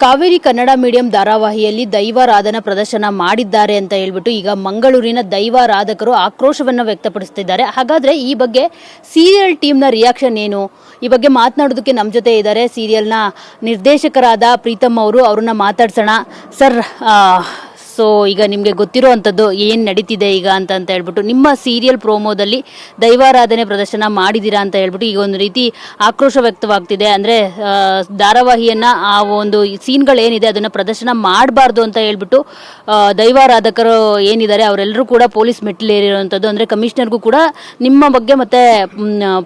Kaveri Kannada medium ಧಾರಾವಾಹಿಯಲ್ಲಿ ದೈವಾರಾಧನಾ ಪ್ರದರ್ಶನ ಮಾಡಿದ್ದಾರೆ ಅಂತ ಹೇಳ್ಬಿಟ್ಟು ಈಗ ಮಂಗಳೂರಿನ ದೈವಾರಾಧಕರು ಆಕ್ರೋಶವನ್ನು ವ್ಯಕ್ತಪಡಿಸುತ್ತಿದ್ದಾರೆ. ಹಾಗಾದ್ರೆ ಈ ಬಗ್ಗೆ ಸೀರಿಯಲ್ ಟೀಮ್ನ ರಿಯಾಕ್ಷನ್ ಏನು? ಈ ಬಗ್ಗೆ ಮಾತನಾಡೋದಕ್ಕೆ ನಮ್ಮ ಜೊತೆ ಇದ್ದಾರೆ ಸೀರಿಯಲ್ನ ನಿರ್ದೇಶಕರಾದ ಪ್ರೀತಮ್ ಅವರು. ಅವ್ರನ್ನ ಮಾತಾಡ್ಸೋಣ. ಸರ್, ಸೊ ಈಗ ನಿಮಗೆ ಗೊತ್ತಿರುವಂಥದ್ದು ಏನು ನಡೀತಿದೆ ಈಗ ಅಂತ ಹೇಳ್ಬಿಟ್ಟು, ನಿಮ್ಮ ಸೀರಿಯಲ್ ಪ್ರೋಮೋದಲ್ಲಿ ದೈವಾರಾಧನೆ ಪ್ರದರ್ಶನ ಮಾಡಿದ್ದೀರಾ ಅಂತ ಹೇಳ್ಬಿಟ್ಟು ಈಗ ಒಂದು ರೀತಿ ಆಕ್ರೋಶ ವ್ಯಕ್ತವಾಗ್ತಿದೆ. ಅಂದರೆ ಧಾರಾವಾಹಿಯನ್ನು ಆ ಒಂದು ಸೀನ್ಗಳೇನಿದೆ ಅದನ್ನು ಪ್ರದರ್ಶನ ಮಾಡಬಾರ್ದು ಅಂತ ಹೇಳ್ಬಿಟ್ಟು ದೈವಾರಾಧಕರು ಏನಿದ್ದಾರೆ ಅವರೆಲ್ಲರೂ ಕೂಡ ಪೊಲೀಸ್ ಮೆಟ್ಟಿಲೇರಿರುವಂಥದ್ದು. ಅಂದರೆ ಕಮಿಷನರ್ಗೂ ಕೂಡ ನಿಮ್ಮ ಬಗ್ಗೆ ಮತ್ತು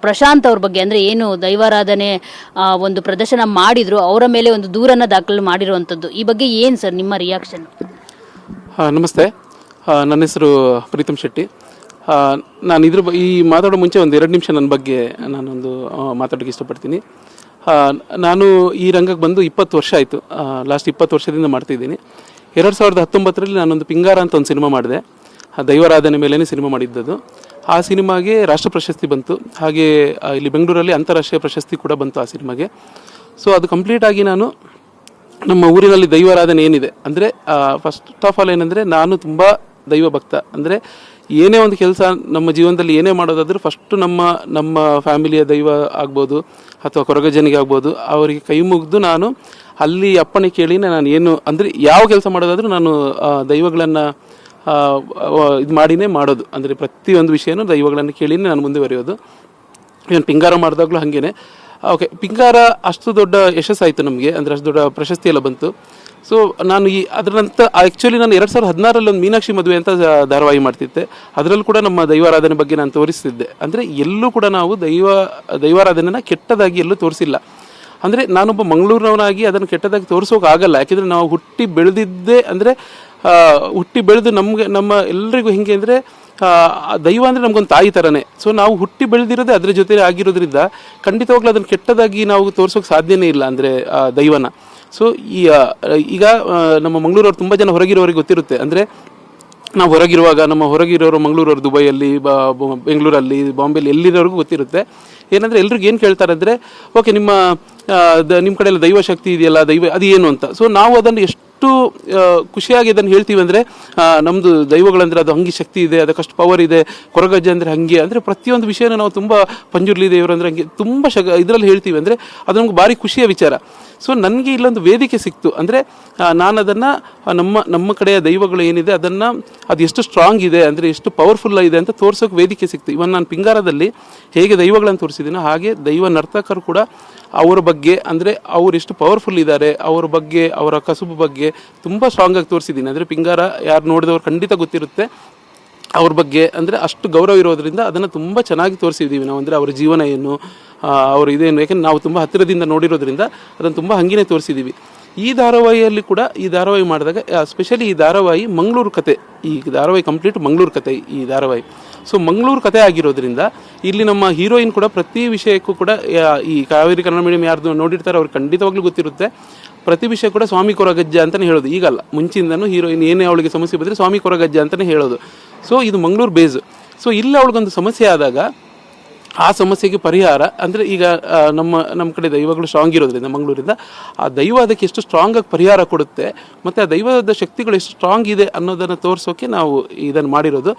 ಪ್ರಶಾಂತ್ ಅವ್ರ ಬಗ್ಗೆ, ಅಂದರೆ ಏನು ದೈವಾರಾಧನೆ ಒಂದು ಪ್ರದರ್ಶನ ಮಾಡಿದ್ರು ಅವರ ಮೇಲೆ ಒಂದು ದೂರನ್ನು ದಾಖಲು ಮಾಡಿರುವಂಥದ್ದು. ಈ ಬಗ್ಗೆ ಏನು ಸರ್ ನಿಮ್ಮ ರಿಯಾಕ್ಷನ್? ನಮಸ್ತೆ, ನನ್ನ ಹೆಸರು ಪ್ರೀತಮ್ ಶೆಟ್ಟಿ. ನಾನು ಈ ಮಾತಾಡೋ ಮುಂಚೆ ಒಂದು 2 ನಿಮಿಷ ನನ್ನ ಬಗ್ಗೆ ನಾನೊಂದು ಮಾತಾಡೋಕ್ಕೆ ಇಷ್ಟಪಡ್ತೀನಿ. ನಾನು ಈ ರಂಗಕ್ಕೆ ಬಂದು 20 ವರ್ಷ ಆಯಿತು. ಲಾಸ್ಟ್ 20 ವರ್ಷದಿಂದ ಮಾಡ್ತಿದ್ದೀನಿ. 2019ರಲ್ಲಿ ನಾನೊಂದು ಪಿಂಗಾರ ಅಂತ ಒಂದು ಸಿನಿಮಾ ಮಾಡಿದೆ. ದೈವಾರಾಧನೆ ಮೇಲೇ ಸಿನಿಮಾ ಮಾಡಿದ್ದದು. ಆ ಸಿನಿಮಾಗೆ ರಾಷ್ಟ್ರ ಪ್ರಶಸ್ತಿ ಬಂತು. ಹಾಗೆ ಇಲ್ಲಿ ಬೆಂಗಳೂರಲ್ಲಿ ಅಂತಾರಾಷ್ಟ್ರೀಯ ಪ್ರಶಸ್ತಿ ಕೂಡ ಬಂತು ಆ ಸಿನಿಮಾಗೆ. ಸೊ ಅದು ಕಂಪ್ಲೀಟಾಗಿ ನಾನು ನಮ್ಮ ಊರಿನಲ್ಲಿ ದೈವಾರಾಧನೆ ಏನಿದೆ ಅಂದರೆ, ಫಸ್ಟ್ ಆಫ್ ಆಲ್ ಏನಂದರೆ, ನಾನು ತುಂಬ ದೈವ ಭಕ್ತ. ಅಂದರೆ ಏನೇ ಒಂದು ಕೆಲಸ ನಮ್ಮ ಜೀವನದಲ್ಲಿ ಏನೇ ಮಾಡೋದಾದರೂ ಫಸ್ಟು ನಮ್ಮ ಫ್ಯಾಮಿಲಿಯ ದೈವ ಆಗ್ಬೋದು ಅಥವಾ ಕೊರಗಜ್ಜನಿಗೆ ಆಗ್ಬೋದು, ಅವರಿಗೆ ಕೈ ಮುಗಿದು ನಾನು ಅಲ್ಲಿ ಅಪ್ಪಣೆ ಕೇಳಿನೇ ನಾನು ಏನು ಅಂದರೆ ಯಾವ ಕೆಲಸ ಮಾಡೋದಾದರೂ ನಾನು ದೈವಗಳನ್ನು ಇದು ಮಾಡಿನೇ ಮಾಡೋದು. ಅಂದರೆ ಪ್ರತಿಯೊಂದು ವಿಷಯನೂ ದೈವಗಳನ್ನು ಕೇಳಿನೇ ನಾನು ಮುಂದುವರಿಯೋದು. ಏನು ಪಿಂಗಾರ ಮಾಡಿದಾಗಲೂ ಹಾಗೇನೆ. ಓಕೆ, ಪಿಂಗಾರ ಅಷ್ಟು ದೊಡ್ಡ ಯಶಸ್ಸಾಯಿತು ನಮಗೆ, ಅಂದರೆ ಅಷ್ಟು ದೊಡ್ಡ ಪ್ರಶಸ್ತಿ ಎಲ್ಲ ಬಂತು. ಸೊ ನಾನು ಅದರ ನಂತರ ಆ್ಯಕ್ಚುಲಿ ನಾನು 2016ರಲ್ಲಿ ಒಂದು ಮೀನಾಕ್ಷಿ ಮದುವೆ ಅಂತ ಧಾರಾವಾಹಿ ಮಾಡ್ತಿದ್ದೆ. ಅದರಲ್ಲೂ ಕೂಡ ನಮ್ಮ ದೈವಾರಾಧನೆ ಬಗ್ಗೆ ನಾನು ತೋರಿಸ್ತಿದ್ದೆ. ಅಂದರೆ ಎಲ್ಲೂ ಕೂಡ ನಾವು ದೈವಾರಾಧನೆನ ಕೆಟ್ಟದಾಗಿ ಎಲ್ಲೂ ತೋರಿಸಿಲ್ಲ. ಅಂದರೆ ನಾನೊಬ್ಬ ಮಂಗಳೂರಿನವನಾಗಿ ಅದನ್ನು ಕೆಟ್ಟದಾಗಿ ತೋರಿಸೋಕ್ಕಾಗಲ್ಲ. ಯಾಕೆಂದರೆ ನಾವು ಹುಟ್ಟಿ ಬೆಳೆದಿದ್ದೇ, ಅಂದರೆ ಹುಟ್ಟಿ ಬೆಳೆದು ನಮ್ಮ ಎಲ್ರಿಗೂ ಹೆಂಗೆ ಅಂದರೆ ದೈವ ಅಂದರೆ ನಮಗೊಂದು ತಾಯಿ ಥರನೇ. ಸೊ ನಾವು ಹುಟ್ಟಿ ಬೆಳೆದಿರೋದೇ ಅದರ ಜೊತೆ ಆಗಿರೋದ್ರಿಂದ ಖಂಡಿತವಾಗ್ಲೂ ಅದನ್ನು ಕೆಟ್ಟದಾಗಿ ನಾವು ತೋರಿಸೋಕೆ ಸಾಧ್ಯನೇ ಇಲ್ಲ, ಅಂದರೆ ದೈವನ. ಸೊ ಈಗ ನಮ್ಮ ಮಂಗಳೂರವ್ರು ತುಂಬ ಜನ ಹೊರಗಿರೋರಿಗೆ ಗೊತ್ತಿರುತ್ತೆ. ಅಂದರೆ ನಾವು ಹೊರಗಿರುವಾಗ ನಮ್ಮ ಹೊರಗಿರೋರು ಮಂಗಳೂರವ್ರು ದುಬೈಯಲ್ಲಿ, ಬೆಂಗಳೂರಲ್ಲಿ, ಬಾಂಬೆಲಿ ಎಲ್ಲಿರೋರಿಗೂ ಗೊತ್ತಿರುತ್ತೆ. ಏನಂದರೆ ಎಲ್ರಿಗೂ ಏನು ಕೇಳ್ತಾರೆ ಅಂದರೆ, ಓಕೆ ನಿಮ್ಮ ಕಡೆ ಎಲ್ಲ ದೈವ ಶಕ್ತಿ ಇದೆಯಲ್ಲ, ದೈವ ಅದು ಏನು ಅಂತ. ಸೊ ನಾವು ಅದನ್ನು ಎಷ್ಟು ಖುಷಿಯಾಗಿ ಅದನ್ನು ಹೇಳ್ತೀವಿ ಅಂದರೆ, ನಮ್ಮದು ದೈವಗಳಂದರೆ ಅದು ಹಂಗೆ ಶಕ್ತಿ ಇದೆ, ಅದಕ್ಕಷ್ಟು ಪವರ್ ಇದೆ, ಕೊರಗಜ್ಜೆ ಅಂದರೆ ಹಾಗೆ, ಅಂದರೆ ಪ್ರತಿಯೊಂದು ವಿಷಯನ ನಾವು ತುಂಬ ಪಂಜುರ್ಲಿ ದೇವರು ಅಂದರೆ ಹಂಗೆ ತುಂಬ ಇದರಲ್ಲಿ ಹೇಳ್ತೀವಿ. ಅಂದರೆ ಅದು ನಮ್ಗೆ ಭಾರಿ ಖುಷಿಯ ವಿಚಾರ. ಸೊ ನನಗೆ ಇಲ್ಲೊಂದು ವೇದಿಕೆ ಸಿಕ್ತು. ಅಂದರೆ ನಾನು ಅದನ್ನು ನಮ್ಮ ಕಡೆಯ ದೈವಗಳು ಏನಿದೆ ಅದನ್ನು ಅದು ಎಷ್ಟು ಸ್ಟ್ರಾಂಗ್ ಇದೆ, ಅಂದರೆ ಎಷ್ಟು ಪವರ್ಫುಲ್ ಇದೆ ಅಂತ ತೋರ್ಸೋಕೆ ವೇದಿಕೆ ಸಿಕ್ತು. ಇವನ್ ನಾನು ಪಿಂಗಾರದಲ್ಲಿ ಹೇಗೆ ದೈವಗಳನ್ನು ತೋರಿಸಿದ್ದೀನೋ ಹಾಗೆ ದೈವ ನರ್ತಕರು ಕೂಡ ಅವರ ಬಗ್ಗೆ, ಅಂದರೆ ಅವರು ಎಷ್ಟು ಪವರ್ಫುಲ್ ಇದ್ದಾರೆ, ಅವರ ಬಗ್ಗೆ, ಅವರ ಕಸುಬು ಬಗ್ಗೆ ತುಂಬ ಸ್ಟ್ರಾಂಗಾಗಿ ತೋರಿಸಿದ್ದೀನಿ. ಅಂದರೆ ಪಿಂಗಾರ ಯಾರು ನೋಡಿದವರು ಖಂಡಿತ ಗೊತ್ತಿರುತ್ತೆ ಅವ್ರ ಬಗ್ಗೆ. ಅಂದರೆ ಅಷ್ಟು ಗೌರವ ಇರೋದ್ರಿಂದ ಅದನ್ನು ತುಂಬ ಚೆನ್ನಾಗಿ ತೋರಿಸಿದ್ದೀವಿ ನಾವು. ಅಂದರೆ ಅವರ ಜೀವನ ಏನು, ಅವರು ಇದೇನು, ಯಾಕೆಂದ್ರೆ ನಾವು ತುಂಬ ಹತ್ತಿರದಿಂದ ನೋಡಿರೋದ್ರಿಂದ ಅದನ್ನು ತುಂಬ ಹಂಗಿನೇ ತೋರಿಸಿದ್ದೀವಿ. ಈ ಧಾರಾವಾಹಿಯಲ್ಲಿ ಕೂಡ, ಈ ಧಾರಾವಾಹಿ ಮಾಡಿದಾಗ ಸ್ಪೆಷಲಿ ಈ ಧಾರಾವಾಹಿ ಮಂಗಳೂರು ಕತೆ, ಈ ಧಾರಾವಾಹಿ ಕಂಪ್ಲೀಟ್ ಮಂಗಳೂರು ಕತೆ ಈ ಧಾರಾವಾಹಿ. ಸೊ ಮಂಗಳೂರು ಕತೆ ಆಗಿರೋದ್ರಿಂದ ಇಲ್ಲಿ ನಮ್ಮ ಹೀರೋಯಿನ್ ಕೂಡ ಪ್ರತಿ ವಿಷಯಕ್ಕೂ ಕೂಡ, ಈ ಕಾವೇರಿ ಕನ್ನಡ ಮೀಡಿಯಂ ಯಾರ್ದು ನೋಡಿರ್ತಾರೆ ಅವ್ರಿಗೆ ಖಂಡಿತವಾಗ್ಲೂ ಗೊತ್ತಿರುತ್ತೆ, ಪ್ರತಿ ವಿಷಯ ಕೂಡ ಸ್ವಾಮಿ ಕೊರಗಜ್ಜ ಅಂತಲೇ ಹೇಳೋದು. ಈಗಲ್ಲ, ಮುಂಚಿಂದನೂ ಹೀರೋಯಿನ್ ಏನೇ ಅವಳಿಗೆ ಸಮಸ್ಯೆ ಬಂದರೆ ಸ್ವಾಮಿ ಕೊರಗಜ್ಜ ಅಂತಲೇ ಹೇಳೋದು. ಸೊ ಇದು ಮಂಗಳೂರು ಬೇಸು. ಸೊ ಇಲ್ಲಿ ಅವಳಿಗೊಂದು ಸಮಸ್ಯೆ ಆದಾಗ ಆ ಸಮಸ್ಯೆಗೆ ಪರಿಹಾರ ಅಂದರೆ, ಈಗ ನಮ್ಮ ಕಡೆ ದೈವಗಳು ಸ್ಟ್ರಾಂಗ್ ಇರೋದ್ರಿಂದ ಮಂಗಳೂರಿಂದ ಆ ದೈವ ಅದಕ್ಕೆ ಎಷ್ಟು ಸ್ಟ್ರಾಂಗಾಗಿ ಪರಿಹಾರ ಕೊಡುತ್ತೆ ಮತ್ತು ಆ ದೈವದ ಶಕ್ತಿಗಳು ಎಷ್ಟು ಸ್ಟ್ರಾಂಗ್ ಇದೆ ಅನ್ನೋದನ್ನು ತೋರಿಸೋಕೆ ನಾವು ಇದನ್ನು ಮಾಡಿರೋದು.